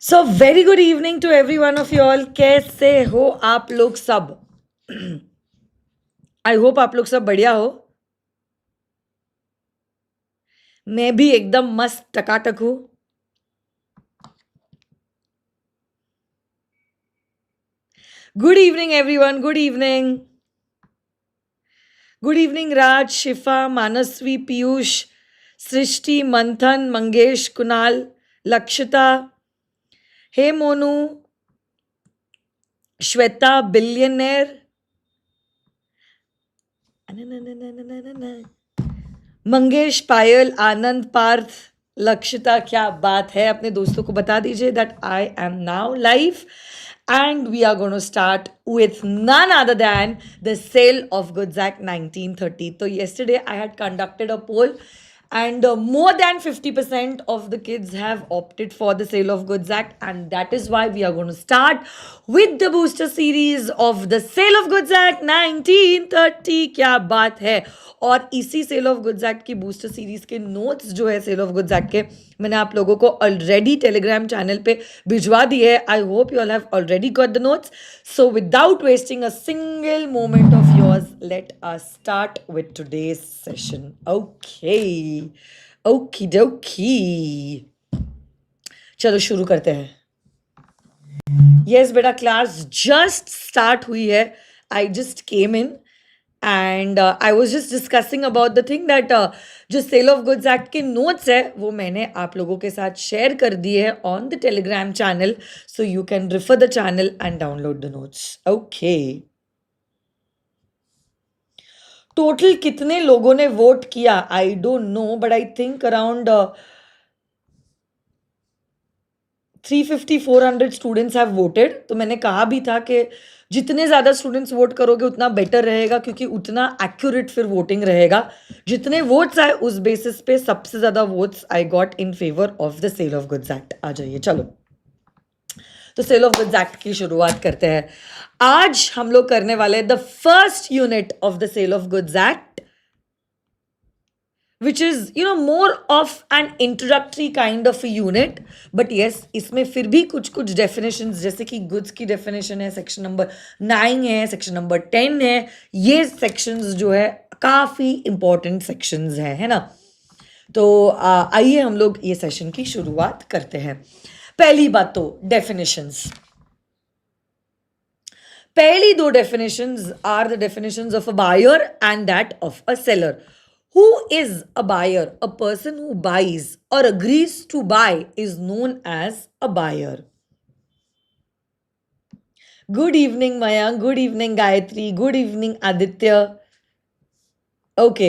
So very good evening to every one of you all. कैसे हो आप लोग सब? आई होप आप लोग सब बढ़िया हो। मैं भी एकदम मस्त टकाटक हूँ। Good evening everyone, good evening. Good evening Raj, Shifa, Manasvi, Piyush, Srishti, Manthan, Mangesh, Kunal, Lakshita, hey Monu, Shweta, billionaire, Mangesh, Payal, Anand, Parth, Lakshita. क्या बात है! अपने दोस्तों को बता दीजिए that I am now live and we are going to start with none other than the sale of goods act 1930. So yesterday I had conducted a poll and more than 50% of the kids have opted for the sale of goods act, and that is why we are going to start with the booster series of the sale of goods act 1930. क्या बात है! और इसी cell of goods act की booster series के notes जो है cell of goods act के, मैंने आप लोगों को ऑलरेडी टेलीग्राम चैनल पे भिजवा दी है. I hope you all have already got the notes. So without wasting a single moment of yours, let us start with today's session. Okay, okey dokey, चलो शुरू करते हैं. यस बेटा, क्लास जस्ट स्टार्ट हुई है. I just came in and I was just discussing about the thing that जो cell of goods act के notes है वो मैंने आप लोगों के साथ शेयर कर दिए हैं on the Telegram channel, so you can refer the channel and download the notes. Okay, total कितने लोगों ने वोट किया I don't know, but I think around 350-400 students have voted. तो मैंने कहा भी था कि जितने ज़्यादा स्टूडेंट्स वोट करोगे उतना बेटर रहेगा, क्योंकि उतना एक्यूरेट फिर वोटिंग रहेगा. जितने वोट्स आए उस बेसिस पे सबसे ज़्यादा votes I got in favour of the sale of goods act. आ जाइए, चलो तो सेल ऑफ गुड्स एक्ट की शुरुआत करते हैं. आज हम लोग करने वाले हैं the first unit of the sale of goods act, which is more of an introductory kind of a unit. But yes, इसमें फिर भी कुछ कुछ definitions, जैसे कि goods की definition है, section number 9 है, section number 10 है. ये sections जो है काफ़ी important sections है ना. तो आइए हम लोग ये सेशन की शुरुआत करते हैं. पहली बात तो definitions. पहली दो definitions are the definitions of a buyer and that of a seller. Who is a buyer? A person who buys or agrees to buy is known as a buyer. Good evening, Mayank. Good evening, Gayatri. Good evening, Aditya. Okay.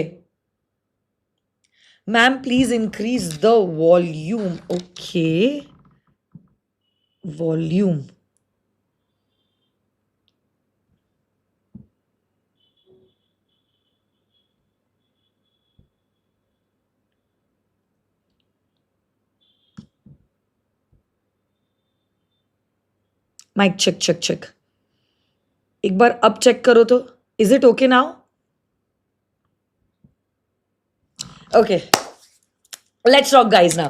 Ma'am, please increase the volume. Okay. Volume. Mic check, check, check. एक बार अब check करो तो. Is it okay now? Okay. Let's rock, guys, now.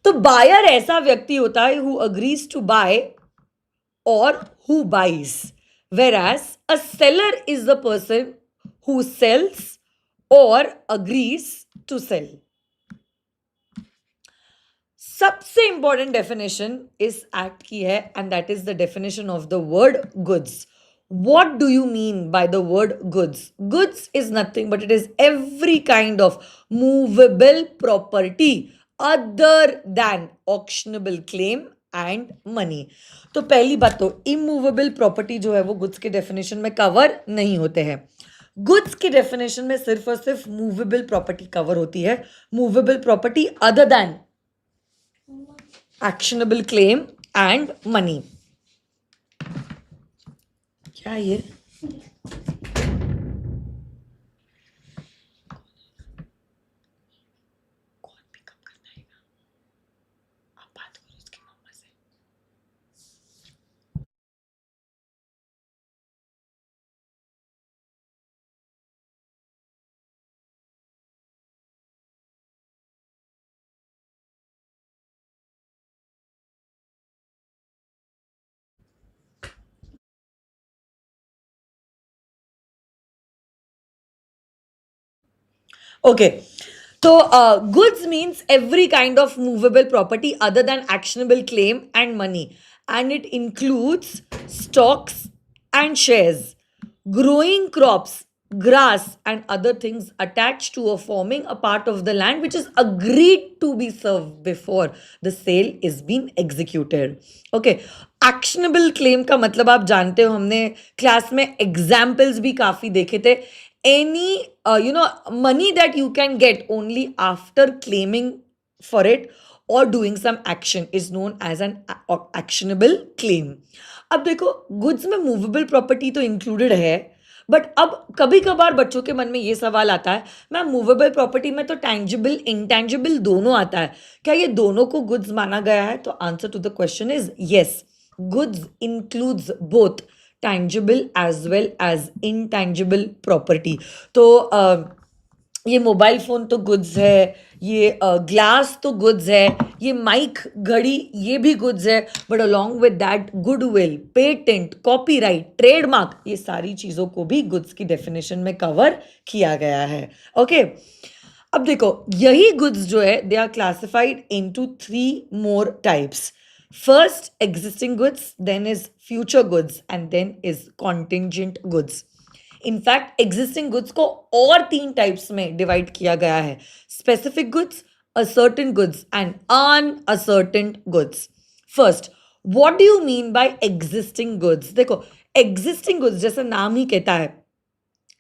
तो buyer ऐसा व्यक्ति होता है who agrees to buy or who buys, whereas a seller is the person who sells or agrees to sell. सबसे इंपॉर्टेंट डेफिनेशन इस act की है and that is the definition of the word goods. What do you mean by the word goods? Goods is nothing but it is every kind of movable property other than auctionable claim and money. तो पहली बात तो immovable property जो है वो goods के definition में cover नहीं होते हैं. गुड्स की डेफिनेशन में सिर्फ और सिर्फ मूवेबल प्रॉपर्टी कवर होती है. Movable property other than actionable claim and money. क्या ये Okay. So, goods means every kind of movable property other than actionable claim and money. And it includes stocks and shares, growing crops, grass, and other things attached to or forming a part of the land which is agreed to be served before the sale is being executed. Okay. Actionable claim का मतलब आप जानते हो, हमने class में examples भी काफी देखे थे. Any money that you can get only after claiming for it or doing some action is known as an actionable claim. अब देखो, गुड्स में मूवेबल प्रॉपर्टी तो इंक्लूडेड है, बट अब कभी कभार बच्चों के मन में ये सवाल आता है, मैम मूवेबल प्रॉपर्टी में तो टैंजिबल इंटैंजिबल दोनों आता है, क्या ये दोनों को गुड्स माना गया है? तो answer to the question is yes. Goods includes both tangible as well as intangible property. तो ये मोबाइल फोन तो गुड्स है, ये ग्लास तो गुड्स है, ये माइक घड़ी ये भी गुड्स है, but along with that goodwill, patent, copyright, trademark, ये सारी चीज़ों को भी गुड्स की डेफिनेशन में कवर किया गया है. ओके. अब देखो, यही गुड्स जो है they are classified into 3 more types. First, existing goods, then is future goods, and then is contingent goods. In fact, existing goods को और 3 टाइप्स में डिवाइड किया गया है: specific goods, ascertain goods and unascertain goods. First, what do you mean by existing goods? देखो, existing goods जैसा नाम ही कहता है,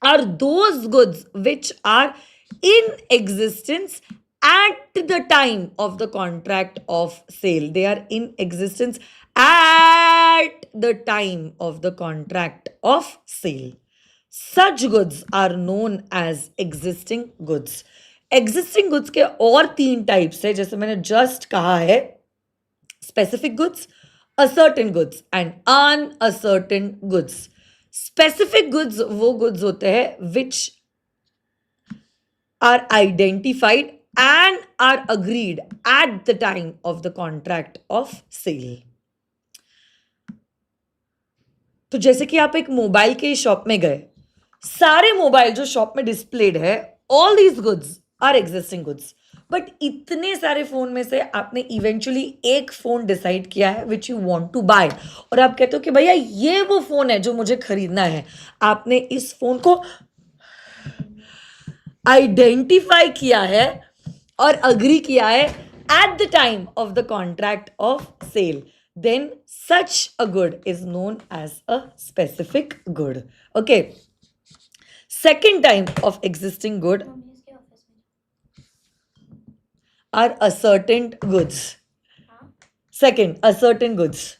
are those goods which are in existence at the time of the contract of sale. They are in existence at the time of the contract of sale. Such goods are known as existing goods. Existing goods के और 3 types है, जैसे मैंने just कहा है, specific goods, ascertain goods and unascertain goods. Specific goods वो goods होते हैं विच are identified and are agreed at the time of the contract of sale. तो जैसे कि आप एक मोबाइल के शॉप में गए, सारे मोबाइल जो शॉप में डिस्प्लेड है, all these goods are existing goods, but इतने सारे फोन में से आपने इवेंचुअली एक फोन डिसाइड किया है which you want to buy, और आप कहते हो कि भैया ये वो फोन है जो मुझे खरीदना है. आपने इस फोन को आइडेंटिफाई किया है और अग्री किया है at the time of the contract of sale, then such a good is known as a specific good. Okay. Second type of existing good are ascertain goods. Second, ascertain goods.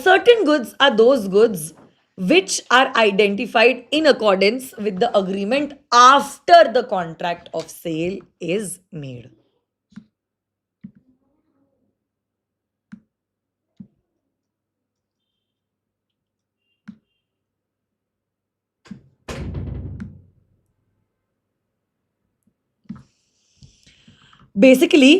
Certain goods are those goods which are identified in accordance with the agreement after the contract of sale is made. Basically,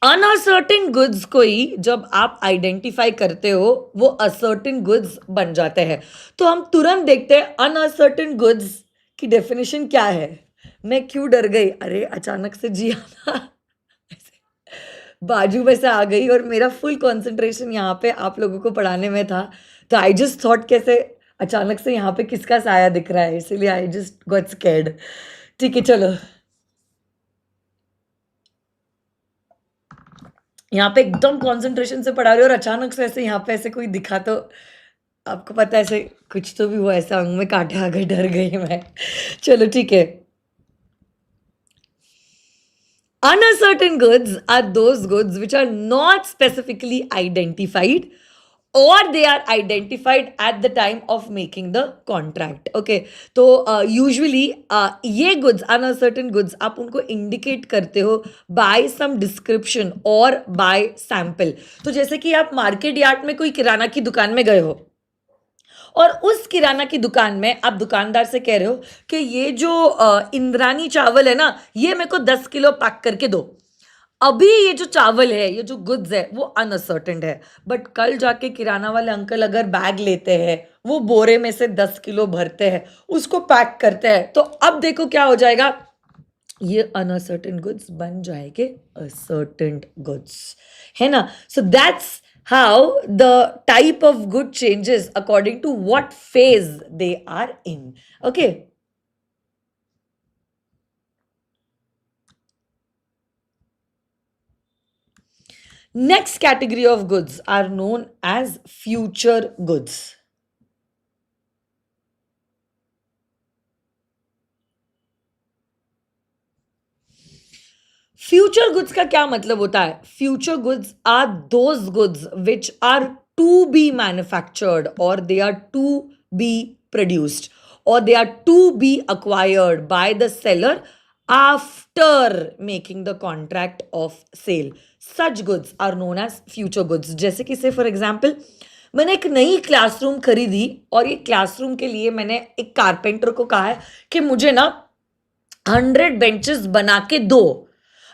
uncertain goods को ही जब आप identify करते हो वो ascertain goods बन जाते हैं. तो हम तुरंत देखते हैं अनअसर्टेन गुड्स की डेफिनेशन क्या है. मैं क्यों डर गई? अरे अचानक से जी बाजू में से आ गई और मेरा फुल कंसंट्रेशन यहाँ पे आप लोगों को पढ़ाने में था, तो आई जस्ट थॉट कैसे अचानक से यहाँ पे किसका साया दिख रहा है, इसीलिए आई जस्ट गॉट स्कैर्ड. ठीक है, चलो. यहाँ पे एकदम कंसंट्रेशन से पढ़ा रहे हो और अचानक से ऐसे यहाँ पे ऐसे कोई दिखा तो आपको पता है ऐसे कुछ तो भी हुआ, ऐसा अंग में कांटे आ गए, डर गई मैं. चलो ठीक है. Uncertain goods are those goods which are not specifically identified or they are identified at the time of making the contract. Okay, तो usually ये goods, uncertain goods, आप उनको indicate करते हो by some description or by sample. तो जैसे कि आप मार्केट यार्ड में कोई किराना की दुकान में गए हो और उस किराना की दुकान में आप दुकानदार से कह रहे हो कि ये जो इंद्रानी चावल है ना, ये मेरे को 10 किलो पैक करके दो. अभी ये जो चावल है, ये जो गुड्स है, वो अनअसर्टेंड है, बट कल जाके किराना वाले अंकल अगर बैग लेते हैं, वो बोरे में से 10 किलो भरते हैं, उसको पैक करते हैं, तो अब देखो क्या हो जाएगा, ये अनअसर्टेन गुड्स बन जाएंगे असर्टेन गुड्स, है ना. So that's how the type of good changes according to what phase they are in. Okay. Next category of goods are known as future goods. Future goods का क्या मतलब होता है? Future goods are those goods which are to be manufactured और they are to be produced or they are to be acquired by the seller after making the contract of sale. Such goods are known as future goods. जैसे कि से for example मैंने एक नई classroom खरीदी और ये क्लासरूम के लिए मैंने एक कारपेंटर को कहा है कि मुझे ना 100 बेंचेस बना के दो.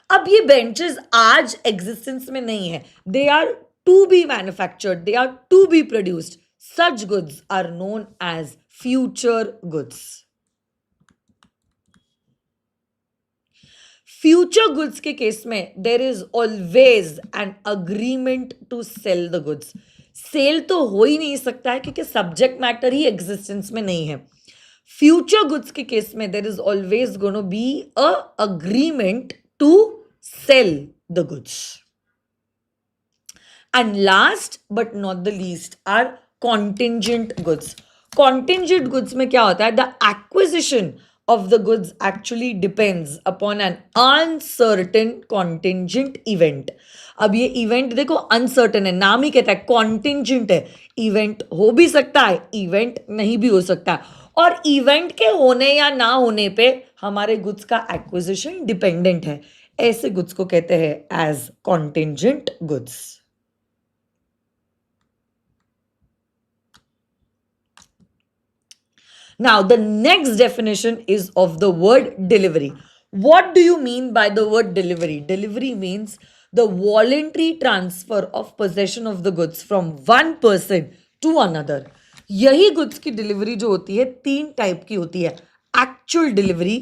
अब ये बेंचेस आज एग्जिस्टेंस में नहीं है, they are to be manufactured, they are to be produced. Such goods are known as future goods. Future goods के केस में there is always an agreement to sell the goods. Sale तो हो ही नहीं सकता है क्योंकि सब्जेक्ट मैटर ही existence में नहीं है. फ्यूचर गुड्स के केस में there is always gonna be a agreement to sell the goods. And last but not the least are contingent goods. Contingent goods में क्या होता है? The acquisition of the goods actually depends upon an uncertain contingent event. अब ये event देखो uncertain है, नाम ही कहता है कॉन्टिंजेंट है. इवेंट हो भी सकता है, इवेंट नहीं भी हो सकता है, और इवेंट के होने या ना होने पे हमारे गुड्स का एक्विजिशन डिपेंडेंट है. ऐसे गुड्स को कहते हैं as contingent goods. Now, the next definition is of the word delivery. What do you mean by the word delivery? Delivery means the voluntary transfer of possession of the goods from one person to another. यही goods की delivery जो होती है 3 type की होती है: actual delivery,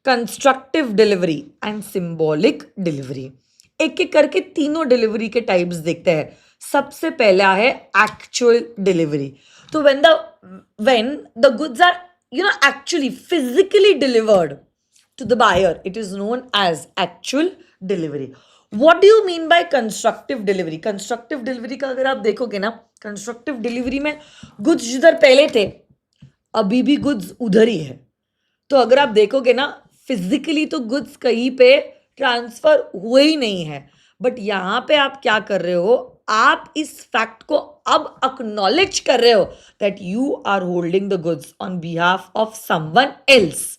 constructive delivery and symbolic delivery. एक एक करके तीनों डिलीवरी के टाइप्स देखते हैं. सबसे पहला है एक्चुअल डिलीवरी. तो when the goods are actually physically delivered to the buyer, it is known as actual delivery. What do you mean by constructive delivery? Constructive delivery का अगर आप देखोगे ना, constructive delivery में goods जिधर पहले थे अभी भी goods उधर ही है. तो अगर आप देखोगे ना फिजिकली तो goods कहीं पे ट्रांसफर हुए ही नहीं है, बट यहाँ पे आप क्या कर रहे हो, आप इस फैक्ट को अब अक्नॉलेज कर रहे हो that you are holding the goods on behalf of someone else.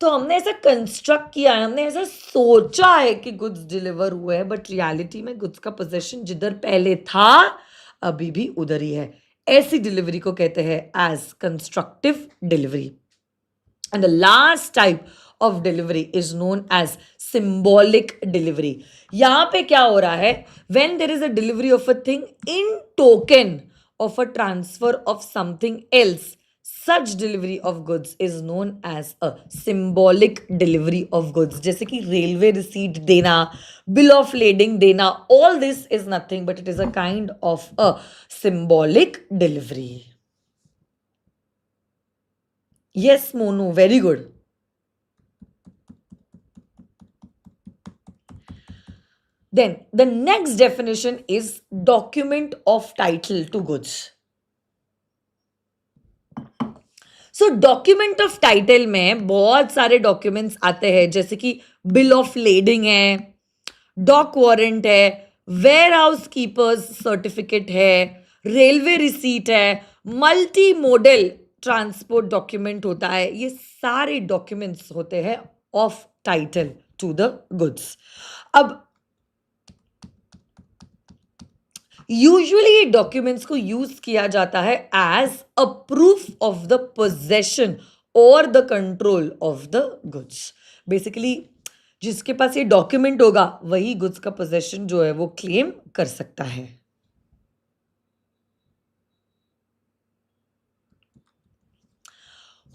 तो हमने ऐसा कंस्ट्रक्ट किया है, हमने ऐसा सोचा है कि गुड्स डिलीवर हुए हैं, बट रियलिटी में गुड्स का पोजेशन जिधर पहले था अभी भी उधर ही है. ऐसी डिलीवरी को कहते हैं as constructive delivery. And the last type of delivery is known as symbolic delivery. यहाँ पे क्या हो रहा है? When there is a delivery of a thing in token of a transfer of something else, such delivery of goods is known as a symbolic delivery of goods. जैसे कि railway receipt देना, bill of lading देना, all this is nothing but it is a kind of a symbolic delivery. Yes, Monu, very good. Then the next definition is document of title to goods. So document of title में बहुत सारे documents आते हैं, जैसे कि bill of lading है, dock warrant है, warehouse keepers certificate है, railway receipt है, multimodal transport document होता है. ये सारे documents होते हैं of title to the goods. अब यूजुअली डॉक्यूमेंट्स को यूज किया जाता है as a proof of the possession और the control of the goods. Basically जिसके पास ये डॉक्यूमेंट होगा वही गुड्स का पोजेशन जो है वो क्लेम कर सकता है.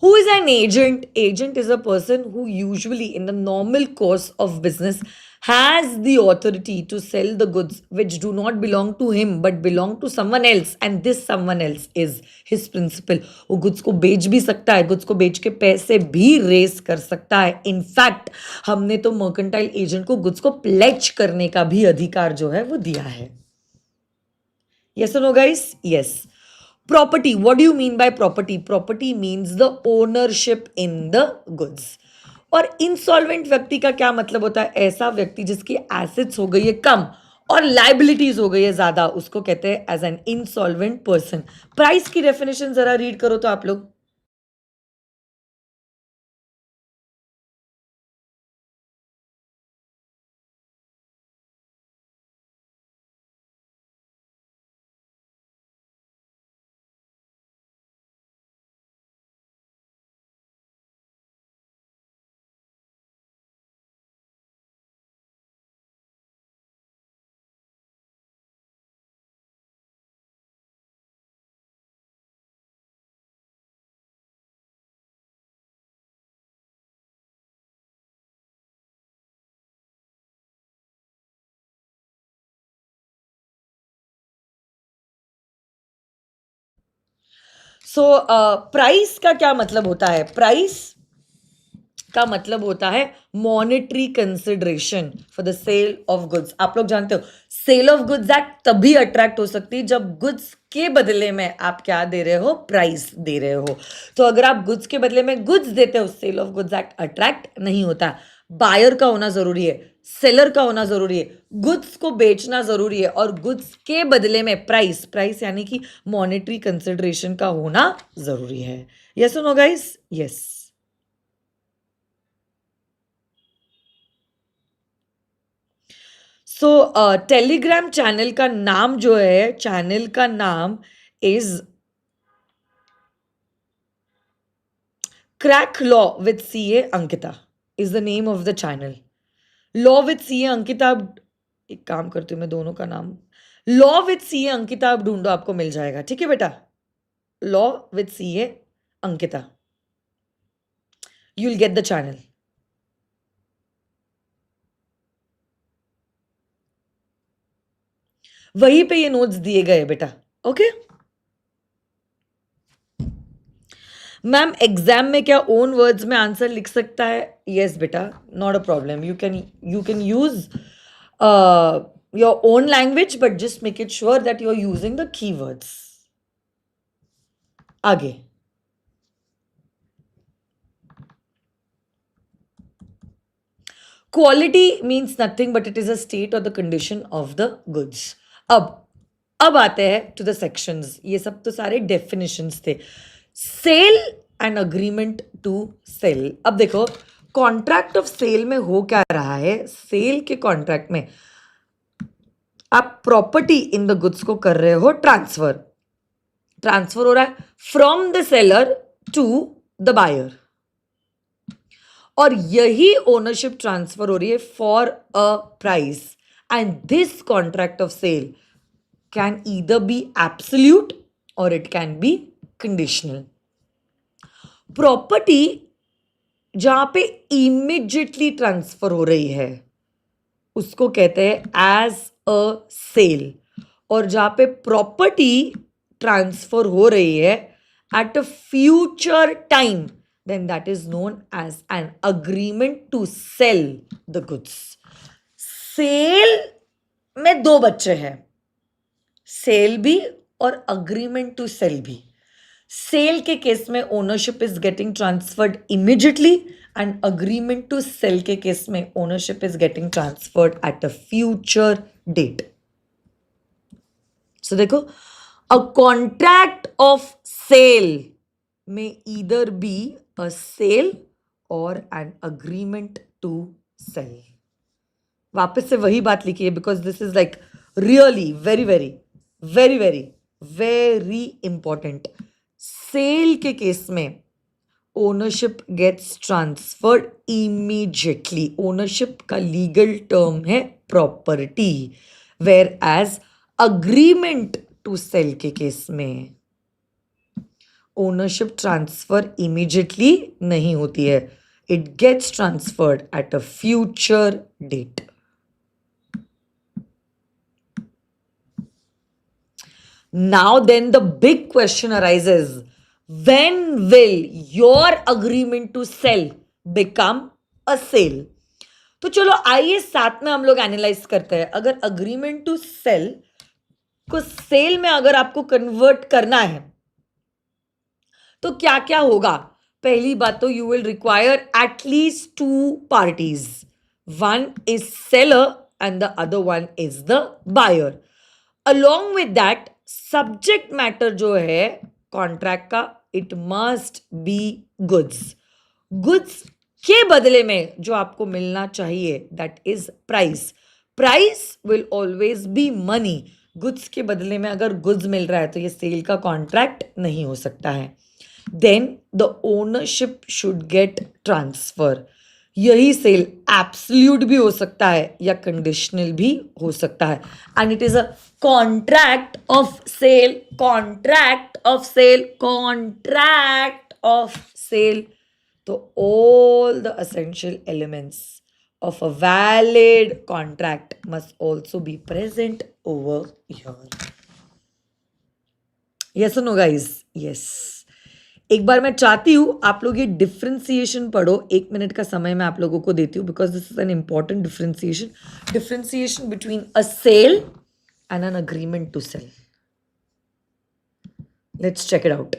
Who is an agent? Agent is a person who usually in the normal course of business has the authority to sell the goods which do not belong to him but belong to someone else, and this someone else is his principal. वो goods को बेच भी सकता है, goods को बेच के पैसे भी रेस कर सकता है. इनफैक्ट हमने तो मर्केंटाइल एजेंट को goods को प्लेज करने का भी अधिकार जो है वो दिया है. Yes or no guys? Yes. Property. What do you mean by property? Property means the ownership in the goods. और इंसॉल्वेंट व्यक्ति का क्या मतलब होता है? ऐसा व्यक्ति जिसकी एसेट्स हो गई है कम और लाइबिलिटीज हो गई है ज्यादा, उसको कहते हैं as an insolvent person. Price की डेफिनेशन जरा रीड करो तो आप लोग. सो प्राइस का क्या मतलब होता है? प्राइस का मतलब होता है monetary consideration for the sale of goods. आप लोग जानते हो सेल ऑफ गुड्स एक्ट तभी अट्रैक्ट हो सकती है जब गुड्स के बदले में आप क्या दे रहे हो? प्राइस दे रहे हो. तो अगर आप गुड्स के बदले में गुड्स देते हो, sale of goods act attract नहीं होता. बायर का होना जरूरी है, सेलर का होना जरूरी है, गुड्स को बेचना जरूरी है, और गुड्स के बदले में प्राइस, प्राइस यानी कि मॉनेटरी कंसिडरेशन का होना जरूरी है. यस और no guys? Yes. So Telegram channel का नाम जो है, चैनल का नाम is crack law with CA Ankita is the name of the channel. Law with CA Ankita. एक काम करती हूँ मैं, दोनों का नाम लॉ विथ सीए अंकिता आप ढूंढो, आपको मिल जाएगा. ठीक है बेटा? Law with CA Ankita, you will get the channel. वहीं पे ये नोट्स दिए गए बेटा. ओके मैम, एग्जाम में क्या ओन वर्ड्स में आंसर लिख सकता है? यस बेटा, not a problem. You can use your own language, but just make it sure that you are using the keywords. आगे quality means nothing but it is a state और the condition of the goods. अब आते हैं to the sections. ये सब तो सारे definitions थे. Sale and agreement to sell. अब देखो कॉन्ट्रैक्ट ऑफ सेल में हो क्या रहा है? सेल के कॉन्ट्रैक्ट में आप प्रॉपर्टी इन द गुड्स को कर रहे हो ट्रांसफर. ट्रांसफर हो रहा है from the seller to the buyer, और यही ओनरशिप ट्रांसफर हो रही है for a price. And this contract of sale can either be absolute और it can be conditional. Property जहां पे इमीडिएटली ट्रांसफर हो रही है उसको कहते हैं एज अ सेल, और जहां पे प्रॉपर्टी ट्रांसफर हो रही है eight a future time, then that is known as an agreement to sell the goods. Sale में दो बच्चे हैं, सेल भी और अग्रीमेंट टू सेल भी. सेल के केस में ownership is getting transferred immediately, and agreement to cell के केस में ownership is getting transferred at a future date. So देखो, a contract of sale may either be a sale or an agreement to sell. वापस से वही बात लिखी है because this is like really very very very very very important. Sale के case में ownership gets transferred immediately. Ownership का legal term है property, whereas agreement to cell के केस में ओनरशिप ट्रांसफर इमीडिएटली नहीं होती है. It gets transferred at a future date. Now then the big question arises, when will your agreement to sell become a sale? तो चलो आइए साथ में हम लोग एनालाइज करते हैं. अगर अग्रीमेंट टू सेल को सेल में अगर आपको कन्वर्ट करना है तो क्या क्या होगा. पहली बात तो you will require at least 2 parties. One is seller and the other one is the buyer. Along with that subject matter जो है कॉन्ट्रैक्ट का, it must be goods. Goods के बदले में जो आपको मिलना चाहिए that is price. Price will always be money. Goods के बदले में अगर गुड्स मिल रहा है तो ये सेल का कॉन्ट्रैक्ट नहीं हो सकता है. Then the ownership should get transfer. यही सेल एब्सोल्यूट भी हो सकता है या कंडीशनल भी हो सकता है. And it is a contract of sale. Contract of sale. Contract of sale. तो all the essential elements of a valid contract must also be present over here. Yes or no guys? Yes. एक बार मैं चाहती हूं आप लोग ये differentiation पढ़ो. 1 minute का समय मैं आप लोगों को देती हूँ because this is an important differentiation. Differentiation between a sale and an agreement to sell. Let's check it out.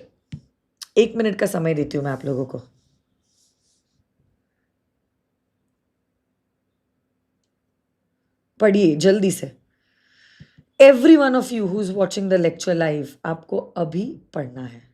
1 minute का समय देती हूँ मैं आप लोगों को. पढ़िए जल्दी से. Every one of you who is watching the lecture live, आपको अभी पढ़ना है.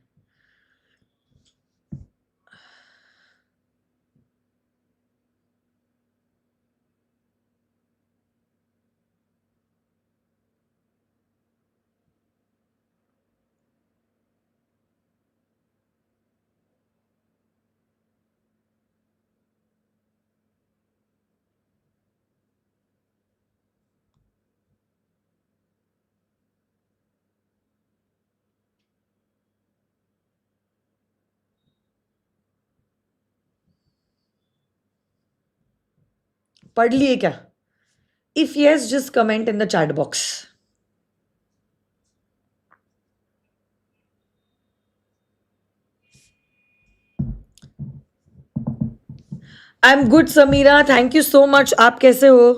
पढ़ लिए क्या? If yes just comment in the chat box. I am good Sameera, thank you so much. आप कैसे हो?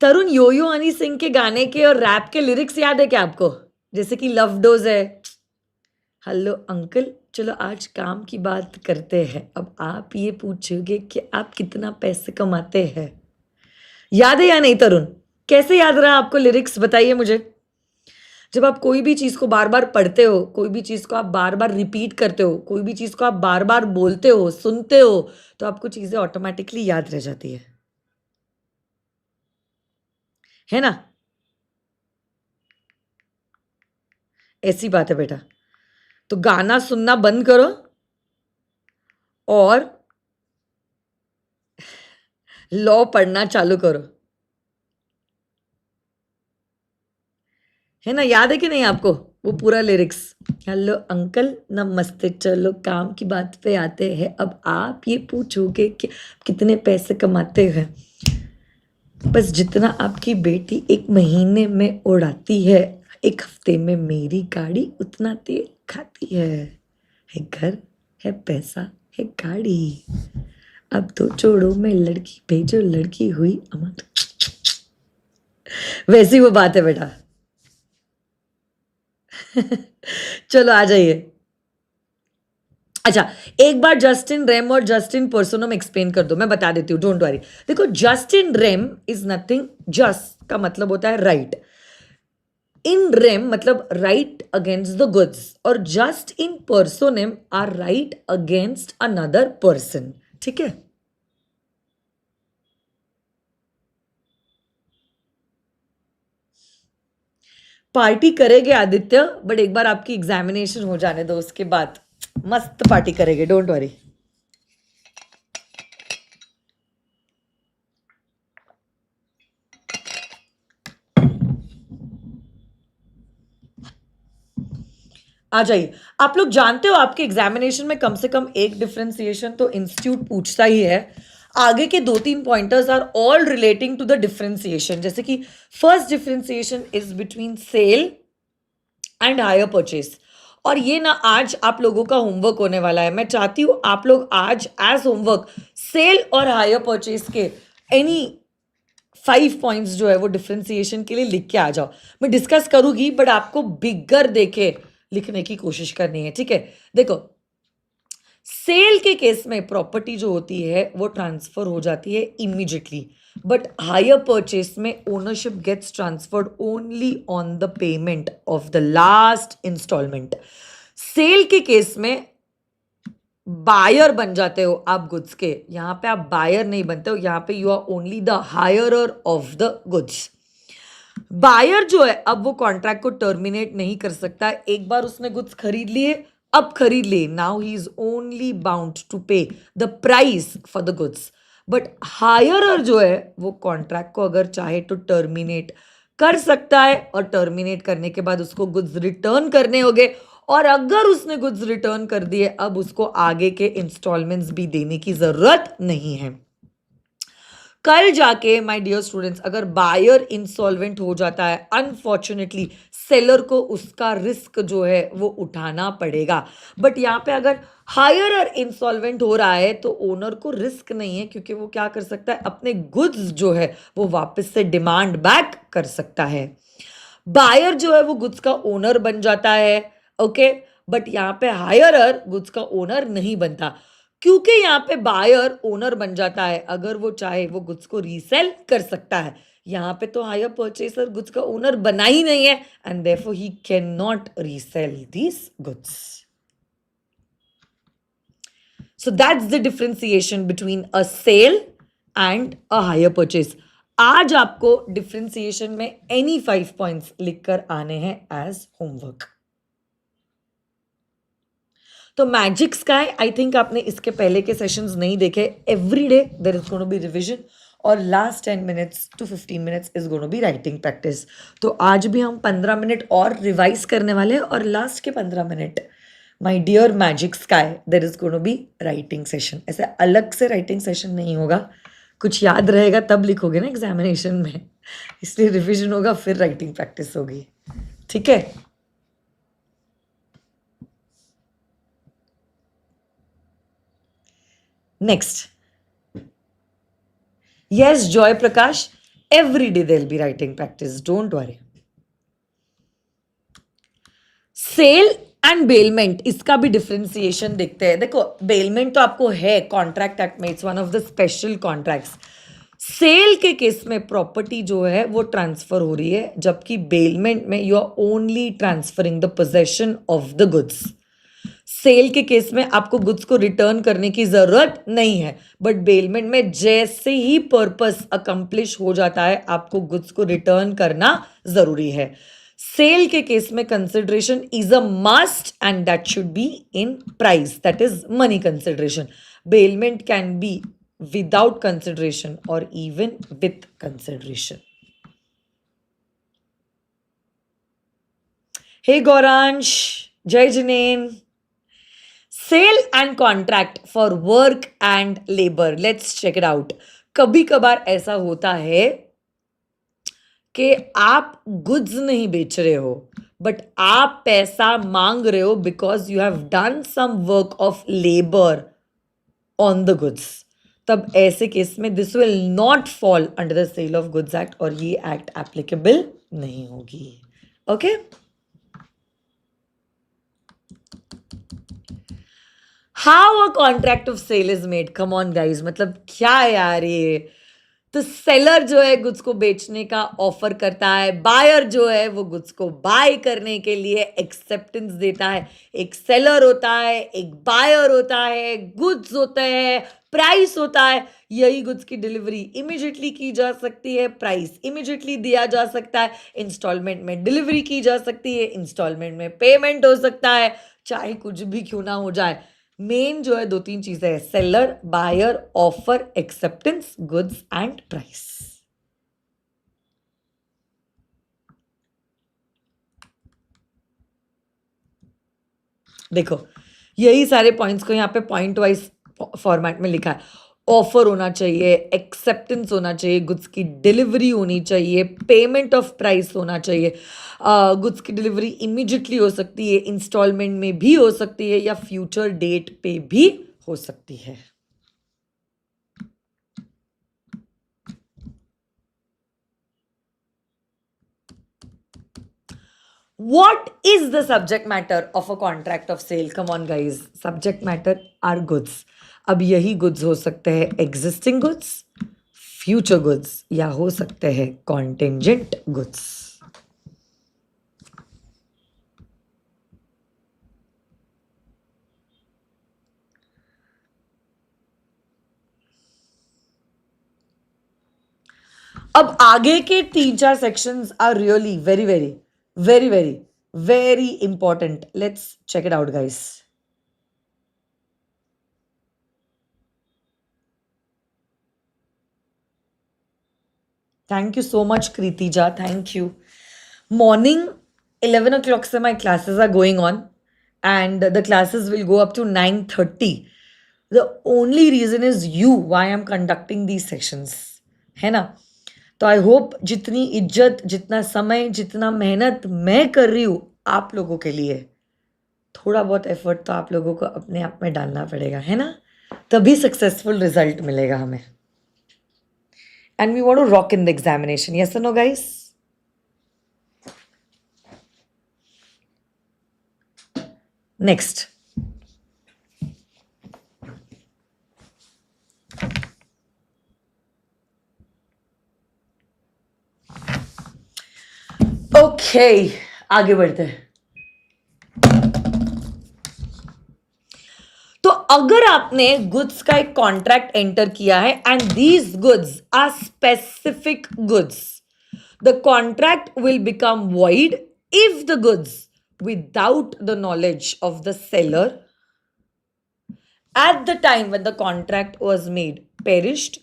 तरुण, योयो हनी सिंह के गाने के और रैप के लिरिक्स याद है क्या आपको? जैसे कि लव डोज है, हेलो अंकल चलो आज काम की बात करते हैं. अब आप ये पूछोगे कि आप कितना पैसे कमाते हैं. याद है या नहीं तरुण? कैसे याद रहा आपको लिरिक्स, बताइए मुझे. जब आप कोई भी चीज को बार बार पढ़ते हो, कोई भी चीज को आप बार बार रिपीट करते हो, कोई भी चीज को आप बार बार बोलते हो, सुनते हो, तो आपको चीजें ऑटोमेटिकली याद रह जाती है ना? ऐसी बात है बेटा. तो गाना सुनना बंद करो और लॉ पढ़ना चालू करो. है ना? याद है कि नहीं आपको वो पूरा लिरिक्स? हेलो अंकल नमस्ते चलो काम की बात पे आते हैं. अब आप ये पूछोगे कि कितने पैसे कमाते हैं. बस जितना आपकी बेटी 1 महीने में उड़ाती है, 1 हफ्ते में मेरी गाड़ी उतना तेल खाती है घर, है पैसा, है गाड़ी. अब तो जोड़ो में लड़की भेजो, लड़की हुई अमर. वैसी वो बात है बेटा. चलो आ जाइए. अच्छा, एक बार जस्टिन रेम और जस्टिन पर्सोनम एक्सप्लेन कर दो, मैं बता देती हूँ, डोंट वरी. देखो, jus in rem is nothing. Jus का मतलब होता है राइट. इन रेम मतलब राइट अगेंस्ट द गुड्स, और jus in personam are right against another person. ठीक है? पार्टी करेंगे आदित्य, बट एक बार आपकी एग्जामिनेशन हो जाने दो, उसके बाद मस्त पार्टी करेंगे, डोंट वरी। आ जाइए। आप लोग जानते हो आपके एग्जामिनेशन में कम से कम एक डिफरेंशिएशन तो इंस्टीट्यूट पूछता ही है। आगे के 2-3 pointers are all relating to the differentiation, जैसे कि first differentiation is between sale and hire purchase. और ये ना आज आप लोगों का होमवर्क होने वाला है। मैं चाहती हूँ आप लोग आज एज होमवर्क सेल और हायर परचेज के एनी 5 पॉइंट्स जो है वो डिफरेंशिएशन के लिए लिख के आ जाओ। मैं डिस्कस करूंगी, बट आपको बिगर देखे लिखने की कोशिश करनी है, ठीक है। देखो, सेल के केस में प्रॉपर्टी जो होती है वो ट्रांसफर हो जाती है इमीडिएटली, बट हायर परचेस में ownership gets transferred only on the payment of the last installment. Sale के केस में बायर बन जाते हो आप गुड्स के, यहां पे आप बायर नहीं बनते हो, यहां पे you are only the hirer of the goods. Buyer जो है अब वो कॉन्ट्रैक्ट को टर्मिनेट नहीं कर सकता। एक बार उसने गुड्स खरीद लिए, अब खरीद लिए, now he is only bound to pay the price for the goods. But hirer जो है वो कॉन्ट्रैक्ट को अगर चाहे तो टर्मिनेट कर सकता है, और टर्मिनेट करने के बाद उसको गुड्स रिटर्न करने होंगे, और अगर उसने गुड्स रिटर्न कर दिए अब उसको आगे के इंस्टॉलमेंट्स भी देने की जरूरत नहीं है। कल जाके माय डियर स्टूडेंट्स अगर बायर इंसॉल्वेंट हो जाता है, अनफॉर्चुनेटली सेलर को उसका रिस्क जो है वो उठाना पड़ेगा। बट यहाँ पे अगर हायरर इंसॉल्वेंट हो रहा है तो ओनर को रिस्क नहीं है, क्योंकि वो क्या कर सकता है, अपने गुड्स जो है वो वापस से डिमांड बैक कर सकता है। बायर जो है वो गुड्स का ओनर बन जाता है, ओके। बट यहाँ पे हायरर गुड्स का ओनर नहीं बनता, क्योंकि यहाँ पे बायर ओनर बन जाता है, अगर वो चाहे वो गुड्स को रीसेल कर सकता है। यहाँ पे तो हायर परचेसर गुड्स का ओनर बना ही नहीं है, and therefore he can not resell these goods. So that's the differentiation between a sale and a hire purchase. आज आपको डिफरेंशिएशन में एनी 5 पॉइंट्स लिखकर आने हैं एज होमवर्क। तो मैजिक स्काई, आई थिंक आपने इसके पहले के सेशंस नहीं देखे। Every day there is going to be revision, और last 10 minutes to 15 minutes is going to be writing practice. तो आज भी हम 15 मिनट और रिवाइज करने वाले हैं, और लास्ट के 15 minute my dear magic sky there is going to be writing session. ऐसे अलग से राइटिंग सेशन नहीं होगा, कुछ याद रहेगा तब लिखोगे ना एग्जामिनेशन में, इसलिए रिविजन होगा फिर राइटिंग प्रैक्टिस होगी, ठीक है। Next. Yes, Joy Prakash, every day there'll be writing practice. Don't worry. Sale and bailment, इसका भी डिफरेंशिएशन देखते हैं। देखो, बेलमेंट तो आपको है कॉन्ट्रैक्ट एक्ट में, it's one of the special contracts. Sale के केस में प्रॉपर्टी जो है वो ट्रांसफर हो रही है, जबकि बेलमेंट में you are only transferring the possession of the goods. Sale के केस में आपको गुड्स को रिटर्न करने की जरूरत नहीं है, बट बेलमेंट में जैसे ही पर्पस अकम्प्लिश हो जाता है आपको गुड्स को रिटर्न करना जरूरी है। सेल के केस में consideration is a must, and that should be in price, that is money consideration. Bailment can be without consideration और even with consideration. Hey Gauransh, Jai Jinen. Sale and contract for work and labour, let's check it out. कभी कभार ऐसा होता है कि आप goods नहीं बेच रहे हो, बट आप पैसा मांग रहे हो because you have done some work of labour on the goods. तब ऐसे केस में this will not fall under the sale of goods act, और ये एक्ट एप्लीकेबल नहीं होगी, okay. How a contract of sale is made, come on guys, मतलब क्या है यार ये। तो सेलर जो है गुड्स को बेचने का ऑफर करता है, बायर जो है वो गुड्स को बाय करने के लिए एक्सेप्टेंस देता है। एक सेलर होता है, एक बायर होता है, गुड्स होते हैं, प्राइस होता है यही गुड्स की डिलीवरी इमिजिएटली की जा सकती है, प्राइस इमिजिएटली दिया जा सकता है, इंस्टॉलमेंट में डिलीवरी की जा सकती है, इंस्टॉलमेंट में पेमेंट हो सकता है, चाहे कुछ भी क्यों ना हो जाए। मेन जो है 2-3 चीजें है, seller, buyer, offer, acceptance, goods and price. देखो यही सारे पॉइंट्स को यहाँ पे पॉइंट वाइज फॉर्मेट में लिखा है। ऑफर होना चाहिए, एक्सेप्टेंस होना चाहिए, गुड्स की डिलीवरी होनी चाहिए, पेमेंट ऑफ प्राइस होना चाहिए, गुड्स की डिलीवरी इमीडिएटली हो सकती है, इंस्टॉलमेंट में भी हो सकती है या फ्यूचर डेट पे भी हो सकती है। What is the subject matter of a contract of sale? Come on guys, subject matter are goods. अब यही goods हो सकते हैं existing goods, future goods या हो सकते हैं contingent goods. अब आगे के 3-4 sections are really very very very very very important. Let's check it out guys. Thank you so much Kritija, thank you. Morning 11 o'clock se my classes are going on and the classes will go up to 9:30. The only reason is you why I'm conducting these sessions, है ना? तो I hope जितनी इज्जत, जितना समय, जितना मेहनत मैं कर रही हूँ आप लोगों के लिए, थोड़ा बहुत एफर्ट तो आप लोगों को अपने आप में डालना पड़ेगा, है ना? तभी सक्सेसफुल रिजल्ट मिलेगा हमें। And we want to rock in the examination, yes और नो गाइस? नेक्स्ट, ओके आगे बढ़ते हैं। तो अगर आपने गुड्स का एक कॉन्ट्रैक्ट एंटर किया है and these goods are specific goods, the contract will become void if the goods without the knowledge of the seller at the time when the contract was made perished,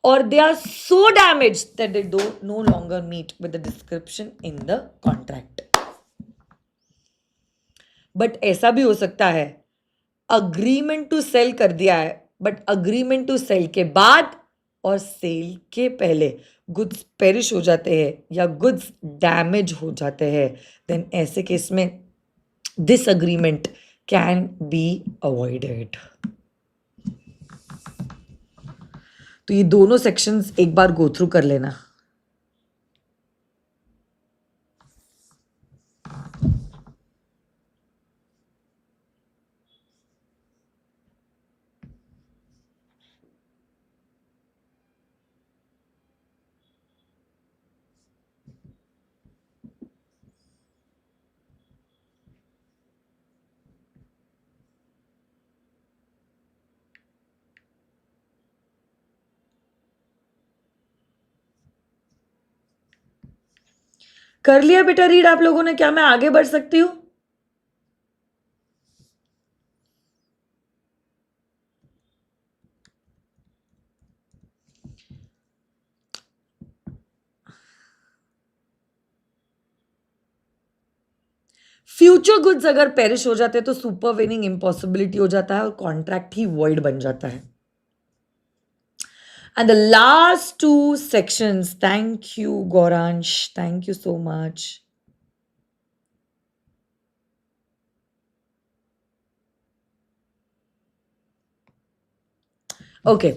or they are so damaged that they don't no longer meet with the description in the contract. But ऐसा भी हो सकता है agreement to cell कर दिया है but agreement to cell के बाद और सेल के पहले गुड्स पेरिश हो जाते हैं या गुड्स डैमेज हो जाते हैं, देन ऐसे केस में this agreement can be avoided. तो ये दोनों सेक्शंस एक बार गो थ्रू कर लेना। कर लिया बेटा रीड आप लोगों ने? क्या मैं आगे बढ़ सकती हूँ? फ्यूचर गुड्स अगर पेरिश हो जाते हैं तो सुपरवेनिंग इम्पॉसिबिलिटी हो जाता है और कॉन्ट्रैक्ट ही वॉइड बन जाता है। And the last two sections, thank you Gauransh, thank you so much. Okay,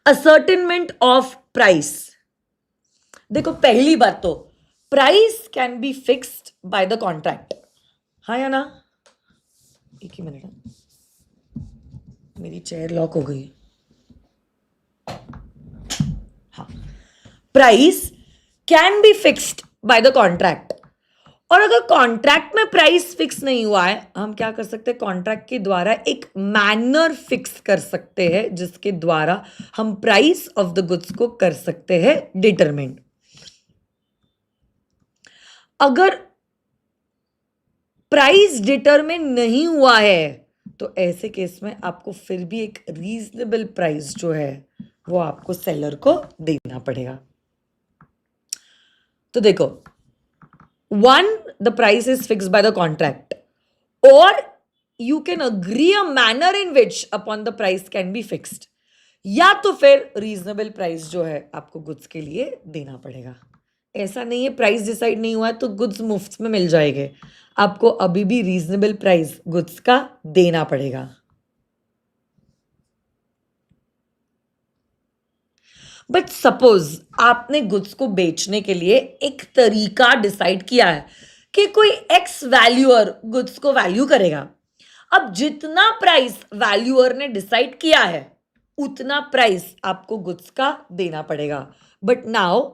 ascertainment of price. देखो पहली बात तो price can be fixed by the contract, हाँ या ना? एक ही मिनट, मेरी चेयर लॉक हो गई। हाँ, price can be fixed by the contract और अगर कॉन्ट्रैक्ट में प्राइस फिक्स नहीं हुआ है, हम क्या कर सकते हैं, कॉन्ट्रैक्ट के द्वारा एक मैनर फिक्स कर सकते हैं जिसके द्वारा हम प्राइस ऑफ द गुड्स को कर सकते हैं डिटरमिन। अगर प्राइस डिटरमिन नहीं हुआ है तो ऐसे केस में आपको फिर भी एक रीजनेबल प्राइस जो है वो आपको सेलर को देना पड़ेगा। तो देखो, one, the price is fixed by the contract, or you can agree a manner in which upon the price can be fixed, या तो फिर रीजनेबल प्राइस जो है आपको गुड्स के लिए देना पड़ेगा। ऐसा नहीं है प्राइस डिसाइड नहीं हुआ है तो गुड्स मुफ्त में मिल जाएंगे, आपको अभी भी रीजनेबल प्राइस गुड्स का देना पड़ेगा। बट सपोज आपने गुड्स को बेचने के लिए एक तरीका डिसाइड किया है कि कोई एक्स वैल्यूअर गुड्स को वैल्यू करेगा। अब जितना प्राइस वैल्यूअर ने डिसाइड किया है उतना प्राइस आपको गुड्स का देना पड़ेगा। बट नाउ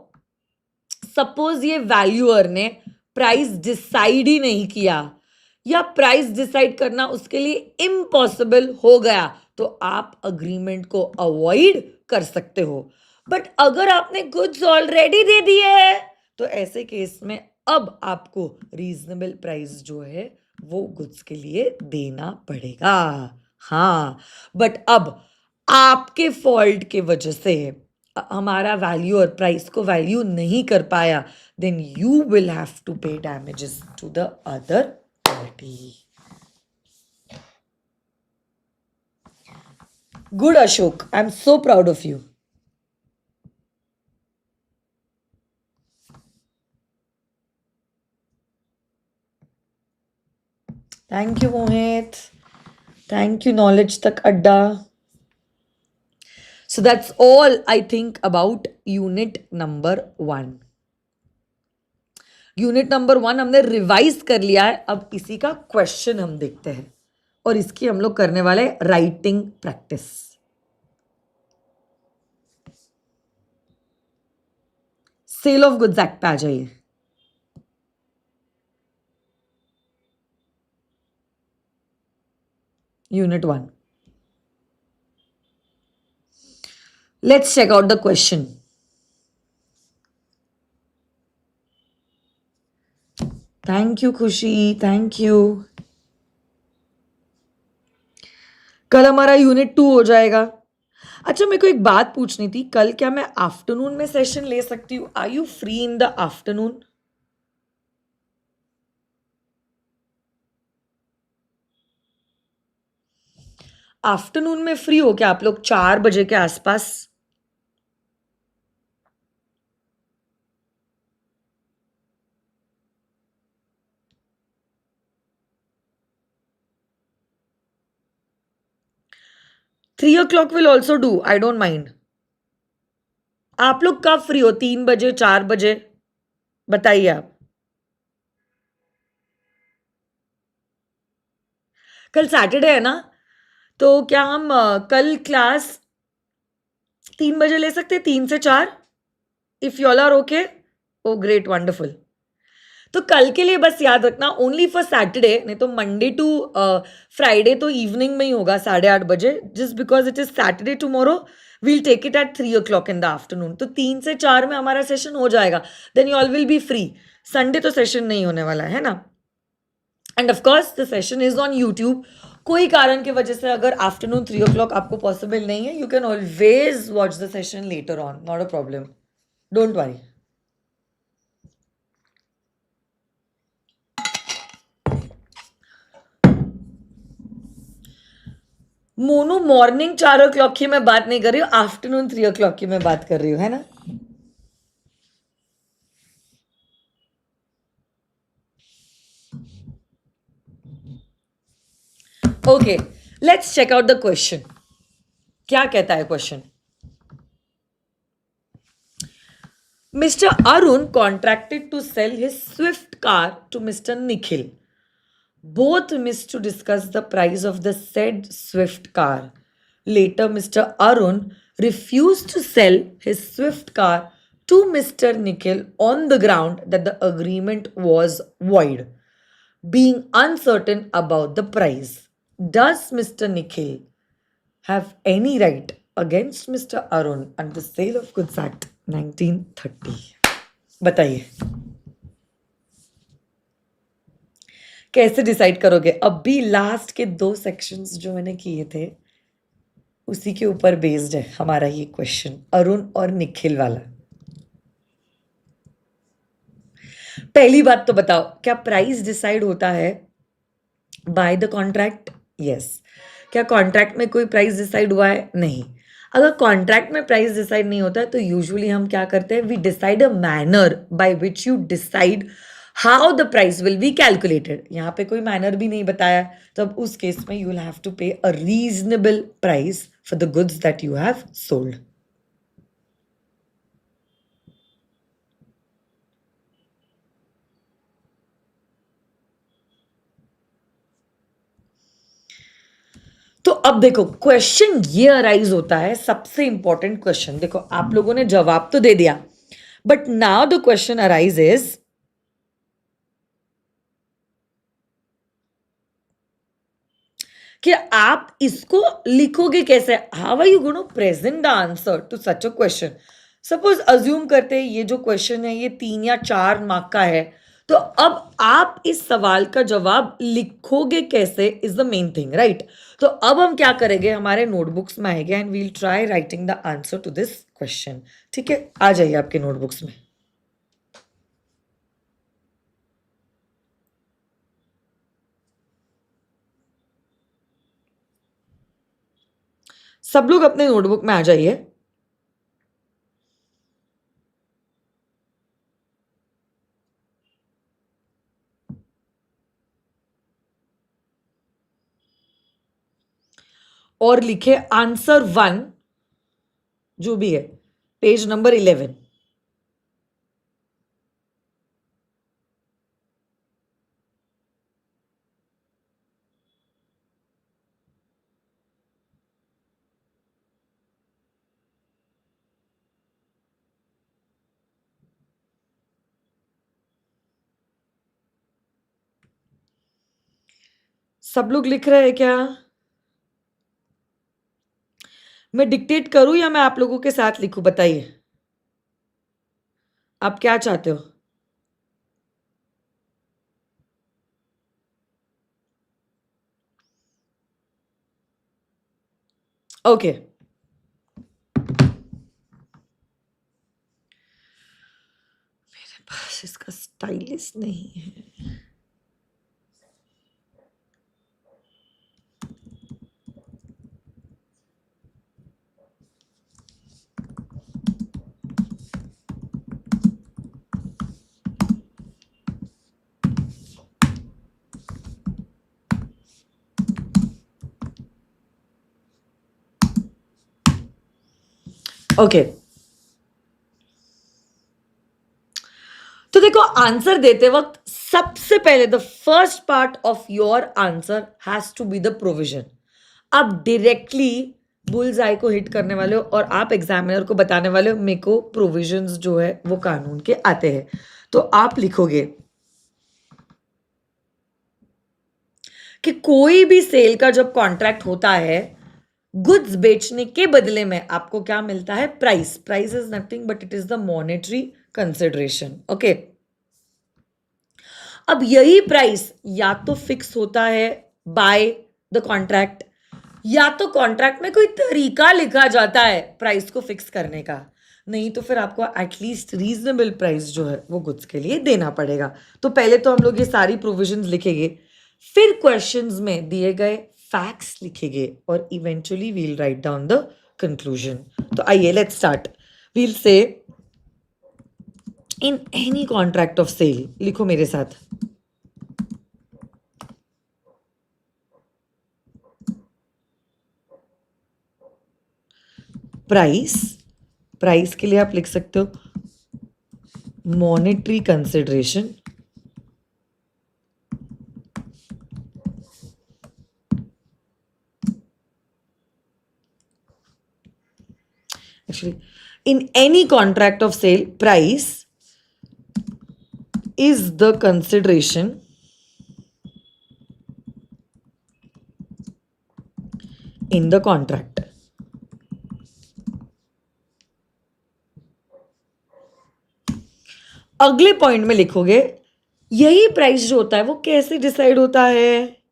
सपोज ये वैल्यूअर ने प्राइस डिसाइड ही नहीं किया या प्राइस डिसाइड करना उसके लिए इम्पॉसिबल हो गया, तो आप अग्रीमेंट को अवॉइड कर सकते हो। बट अगर आपने गुड्स ऑलरेडी दे दिए हैं तो ऐसे केस में अब आपको रीजनेबल प्राइस जो है वो गुड्स के लिए देना पड़ेगा। हाँ, बट अब आपके फॉल्ट के वजह से हमारा वैल्यू और प्राइस को वैल्यू नहीं कर पाया, then you will have to pay damages to the other party. Good Ashok, I am so proud of you. Thank you Mohit, thank you knowledge तक अड्डा। So that's all I think about unit number 1. Unit number 1 हमने revise कर लिया है। अब इसी का question हम देखते हैं और इसकी हम लोग करने वाले writing practice. Sale of goods act पे आ जाइए। Unit 1, let's check out the question. Thank you खुशी, thank you. कल हमारा यूनिट 2 हो जाएगा। अच्छा, मेरे को एक बात पूछनी थी, कल क्या मैं आफ्टरनून में सेशन ले सकती हूँ? Are you free in the afternoon? Afternoon में फ्री हो क्या आप लोग 4 बजे के आसपास? Three o'clock will also do, I don't mind. आप लोग कब फ्री हो? 3 बजे, 4 बजे? बताइए आप। कल सैटरडे है ना, तो क्या हम कल क्लास 3 बजे ले सकते हैं? 3 से 4, if you all are okay. Oh great, wonderful. तो कल के लिए बस याद रखना, ओनली फॉर सैटरडे, नहीं तो मंडे टू फ्राइडे तो इवनिंग में ही होगा 8:30 बजे। Just because it is Saturday tomorrow, we'll take it at 3 o'clock in the afternoon. तो 3 से 4 में हमारा सेशन हो जाएगा, then you all will be free. Sunday तो सेशन नहीं होने वाला है ना। And of course the session is on YouTube. कोई कारण की वजह से अगर आफ्टरनून 3 o'clock आपको पॉसिबल नहीं है, you can always watch the session later on, not a problem, don't worry. Monu, morning 4 o'clock की मैं बात नहीं कर रही हूँ, आफ्टरनून 3 o'clock की मैं बात कर रही हूँ, है ना। Okay, let's check out the question. क्या कहता है question? Mr. Arun contracted to sell his Swift car to Mr. Nikhil. Both missed to discuss the price of the said Swift car. Later, Mr. Arun refused to sell his Swift car to Mr. Nikhil on the ground that the agreement was void, being uncertain about the price. Does Mr. Nikhil have any right against Mr. Arun under the Sale of Goods Act 1930? बताइए कैसे decide करोगे? अभी last के 2 sections जो मैंने किए थे उसी के ऊपर बेस्ड है हमारा ये क्वेश्चन, अरुण और निखिल वाला. पहली बात तो बताओ, क्या प्राइस डिसाइड होता है बाय द कॉन्ट्रैक्ट? यस. क्या कॉन्ट्रैक्ट में कोई प्राइस डिसाइड हुआ है? नहीं. अगर कॉन्ट्रैक्ट में प्राइस डिसाइड नहीं होता है तो यूजुअली हम क्या करते हैं, we decide a manner by which you decide how the price will be calculated. यहाँ पे कोई मैनर भी नहीं बताया, तो अब उस केस में यू विल हैव टू पे a reasonable price for the goods that you have sold. तो अब देखो क्वेश्चन ये अराइज होता है, सबसे इंपॉर्टेंट क्वेश्चन. देखो आप लोगों ने जवाब तो दे दिया, but now the question arise is कि आप इसको लिखोगे कैसे. How are you going to present the answer to such a question? Suppose assume करते हैं ये जो क्वेश्चन है ये 3 या 4 मार्क का है, तो अब आप इस सवाल का जवाब लिखोगे कैसे is the main thing, right? तो अब हम क्या करेंगे, हमारे नोटबुक्स में आएंगे and we'll try writing the answer to this question. ठीक है, आ जाइए आपके नोटबुक्स में. सब लोग अपने नोटबुक में आ जाइए. और लिखे आंसर 1 जो भी है, पेज नंबर 11. सब लोग लिख रहे हैं क्या? मैं डिक्टेट करूं या मैं आप लोगों के साथ लिखूं? बताइए आप क्या चाहते हो. ओके. मेरे पास इसका स्टाइलिस नहीं है. ओके. तो देखो आंसर देते वक्त सबसे पहले the first part of your answer has to be the provision. आप डायरेक्टली बुल्स आई को हिट करने वाले हो और आप एग्जामिनर को बताने वाले हो मेरे को प्रोविजंस जो है वो कानून के आते हैं. तो आप लिखोगे कि कोई भी सेल का जब कॉन्ट्रैक्ट होता है, गुड्स बेचने के बदले में आपको क्या मिलता है? Price. Price is nothing but it is the monetary consideration. Okay. अब यही प्राइस या तो फिक्स होता है बाय द कॉन्ट्रैक्ट, या तो कॉन्ट्रैक्ट में कोई तरीका लिखा जाता है प्राइस को फिक्स करने का. नहीं तो फिर आपको एटलीस्ट रीजनेबल प्राइस जो है वो गुड्स के लिए देना पड़ेगा. तो पहले तो हम लोग ये सारी प्रोविजंस लिखेंगे, फिर क्वेश्चंस में दिए गए फैक्ट्स लिखेंगे और eventually we'll write down the conclusion. तो आइए let's start. We'll say in any contract of sale, लिखो मेरे साथ, प्राइस. प्राइस के लिए आप लिख सकते हो monetary consideration. Actually actually, in any contract of sale, price is the consideration in the contract. अगले पॉइंट में लिखोगे यही प्राइस जो होता है वो कैसे डिसाइड होता है.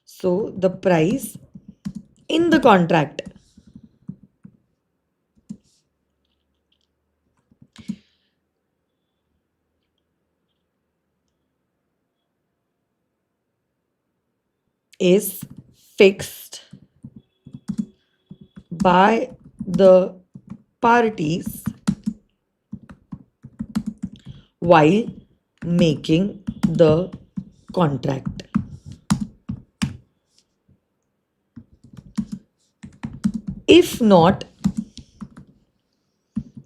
So the price in the contract is fixed by the parties while making the contract. If not,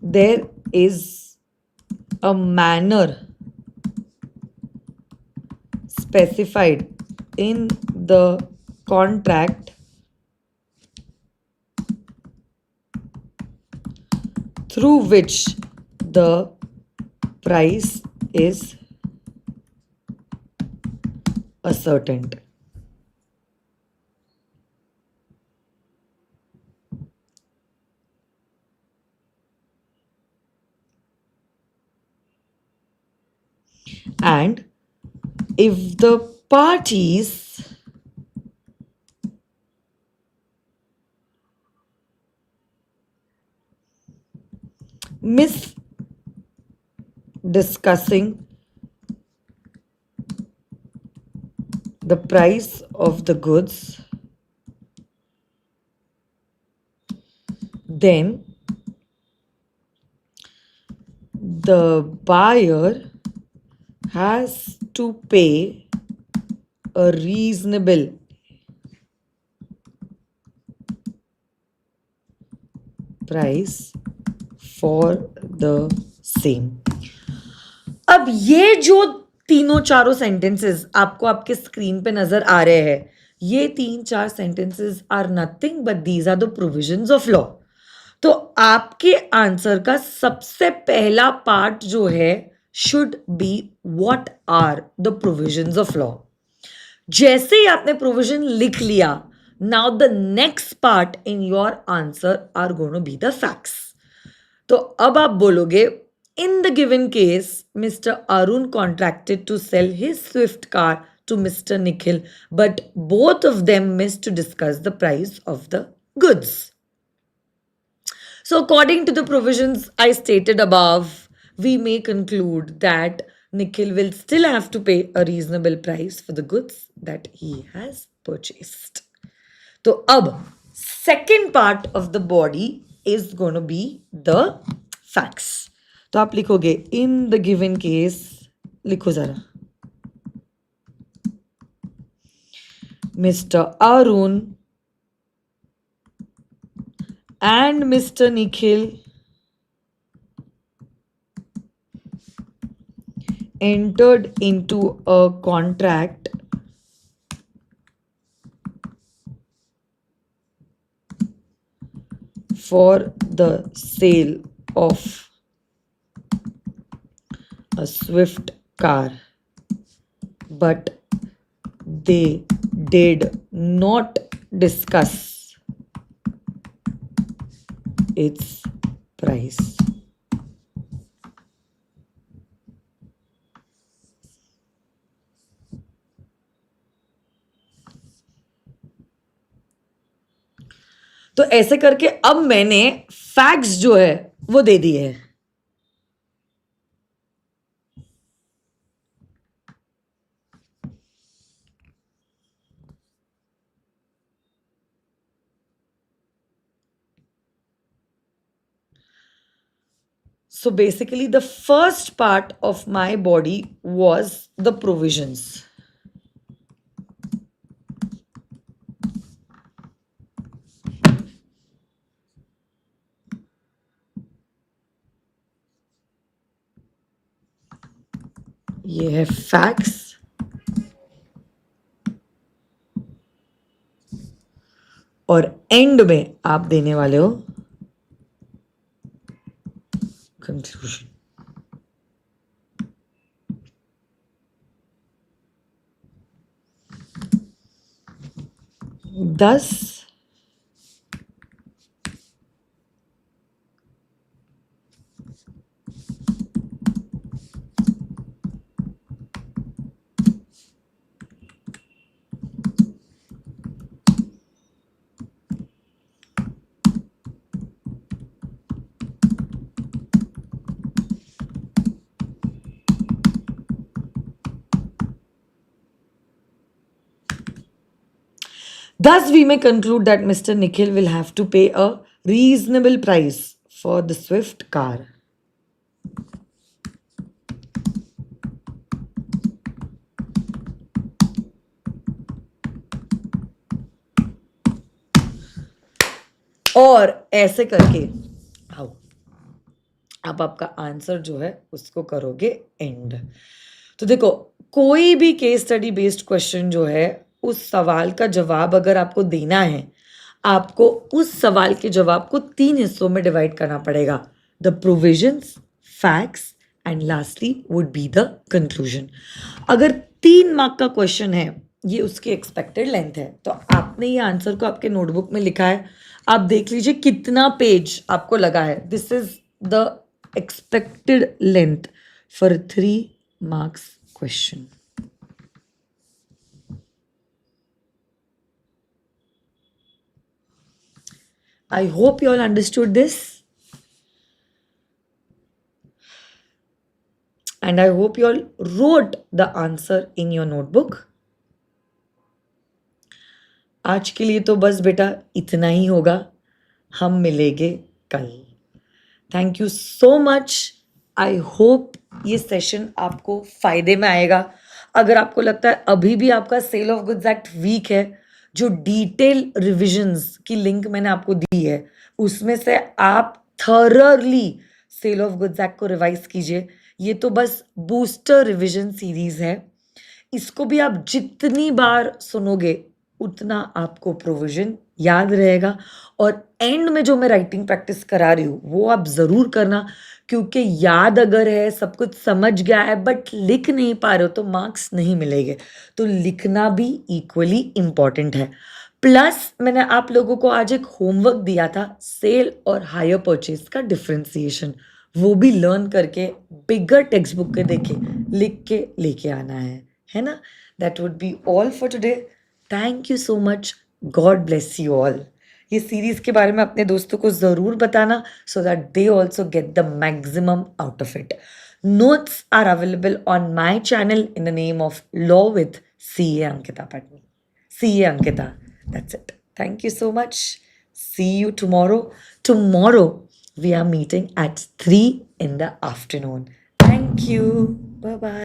there is a manner specified in the contract through which the price is ascertained. And if the parties miss discussing the price of the goods, then the buyer has to pay a reasonable price for the same. अब ये जो तीनों चारों sentences आपको आपके screen पे नजर आ रहे हैं, ये 3-4 sentences are nothing but these are the provisions of law. तो आपके आंसर का सबसे पहला पार्ट जो है should be what are the provisions of law. जैसे ही आपने प्रोविजन लिख लिया, now the next part in your answer are going to be the facts. तो अब आप बोलोगे in the given case Mr. Arun contracted to sell his Swift car to Mr. Nikhil, but both of them missed to discuss the price of the goods. So according to the provisions I stated above, we may conclude that Nikhil will still have to pay a reasonable price for the goods that he has purchased. So ab second part of the body is going to be the facts. तो आप लिखोगे in the given case, लिखो जरा, mister Arun and mister Nikhil entered into a contract for the sale of a Swift car, but they did not discuss its price. तो ऐसे करके अब मैंने फैक्ट्स जो है वो दे दिए हैं. So basically the first part of my body was the provisions. ये है facts. और एंड में आप देने वाले हो conclusion. Thus, we may conclude that Mr. Nikhil will have to pay a reasonable price for the Swift car. और ऐसे करके आओ आप आपका आंसर जो है उसको करोगे एंड. तो देखो, कोई भी केस स्टडी बेस्ड क्वेश्चन जो है, उस सवाल का जवाब अगर आपको देना है, आपको उस सवाल के जवाब को 3 हिस्सों में डिवाइड करना पड़ेगा. The provisions, facts and lastly would be the conclusion. अगर 3 मार्क का क्वेश्चन है, ये उसकी एक्सपेक्टेड लेंथ है, तो आपने ये आंसर को आपके नोटबुक में लिखा है. आप देख लीजिए कितना पेज आपको लगा है. This is the expected length for a 3 marks question. I hope you all understood this, and I hope you all wrote the answer in your notebook. आज के लिए तो बस बेटा इतना ही होगा. हम मिलेंगे कल. Thank you so much. I hope ये सेशन आपको फायदे में आएगा. अगर आपको लगता है अभी भी आपका sale of goods act weak है, जो डिटेल रिविजन्स की लिंक मैंने आपको दी है, उसमें से आप thoroughly sale of goods act को रिवाइज कीजिए. ये तो बस बूस्टर रिविजन सीरीज है. इसको भी आप जितनी बार सुनोगे उतना आपको प्रोविजन याद रहेगा. और एंड में जो मैं राइटिंग प्रैक्टिस करा रही हूँ वो आप ज़रूर करना, क्योंकि याद अगर है, सब कुछ समझ गया है, बट लिख नहीं पा रहे हो तो मार्क्स नहीं मिलेंगे. तो लिखना भी इक्वली इम्पॉर्टेंट है. प्लस मैंने आप लोगों को आज एक होमवर्क दिया था, सेल और हायर परचेज का डिफ्रेंसिएशन. वो भी लर्न करके बिगर टेक्स्ट बुक के देखे लिख के लेके आना है ना. That would be all for today. Thank you so much. God bless you all. ये सीरीज के बारे में अपने दोस्तों को ज़रूर बताना, so that they also get the maximum out of it. Notes are available on my channel in the name of Law with CA Ankita Patni. CA Ankita. That's it. Thank you so much. See you tomorrow. Tomorrow we are meeting at 3 in the afternoon. Thank you. Bye-bye.